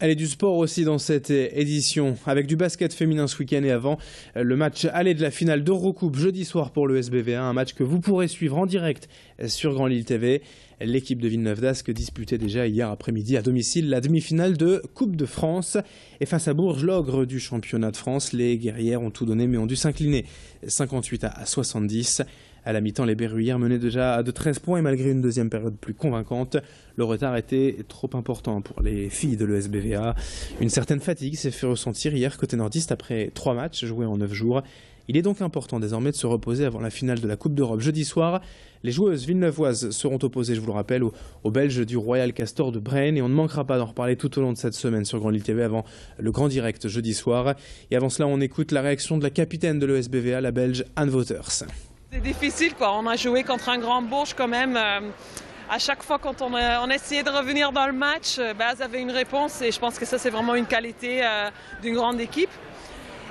Allez, du sport aussi dans cette édition, avec du basket féminin ce week-end et avant le match aller de la finale d'Eurocoupe jeudi soir pour le SBV1, un match que vous pourrez suivre en direct sur Grand Lille TV. L'équipe de Villeneuve d'Ascq disputait déjà hier après-midi à domicile la demi-finale de Coupe de France. Et face à Bourges, l'ogre du championnat de France, les guerrières ont tout donné mais ont dû s'incliner 58 à 70. À la mi-temps, les Berruyères menaient déjà de 13 points et malgré une deuxième période plus convaincante, le retard était trop important pour les filles de l'ESBVA. Une certaine fatigue s'est fait ressentir hier côté nordiste après 3 matchs joués en 9 jours. Il est donc important désormais de se reposer avant la finale de la Coupe d'Europe jeudi soir. Les joueuses villeneuvoises seront opposées, je vous le rappelle, aux Belges du Royal Castor de Braine. Et on ne manquera pas d'en reparler tout au long de cette semaine sur Grand Lille TV avant le grand direct jeudi soir. Et avant cela, on écoute la réaction de la capitaine de l'ESBVA, la Belge Anne Wouters. C'est difficile, quoi. On a joué contre un grand Bourges quand même. À chaque fois quand on essayait de revenir dans le match, elles avaient une réponse et je pense que ça c'est vraiment une qualité d'une grande équipe.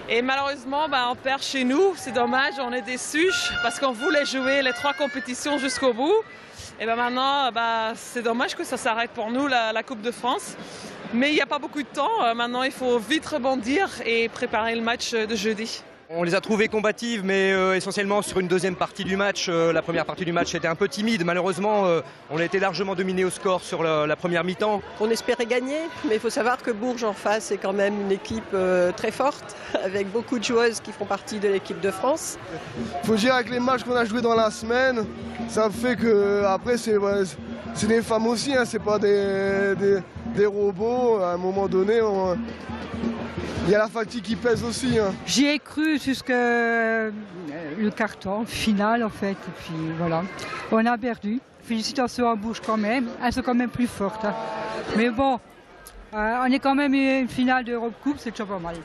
Et malheureusement, on perd chez nous, c'est dommage, on est déçus parce qu'on voulait jouer les 3 compétitions jusqu'au bout. Et maintenant, c'est dommage que ça s'arrête pour nous, la Coupe de France. Mais il n'y a pas beaucoup de temps, maintenant il faut vite rebondir et préparer le match de jeudi. On les a trouvées combatives, mais essentiellement sur une deuxième partie du match. La première partie du match était un peu timide. Malheureusement, on a été largement dominé au score sur la première mi-temps. On espérait gagner, mais il faut savoir que Bourges en face est quand même une équipe très forte, avec beaucoup de joueuses qui font partie de l'équipe de France. Il faut dire avec les matchs qu'on a joués dans la semaine, ça fait que après c'est des femmes aussi, hein, c'est pas des robots. À un moment donné, il y a la fatigue qui pèse aussi. Hein. J'y ai cru jusqu'à le carton final en fait. Et puis voilà, on a perdu. Félicitations à Bourges quand même. Elles sont quand même plus fortes. Hein. Mais bon, on est quand même une finale d'Europe Coupe, c'est déjà pas mal.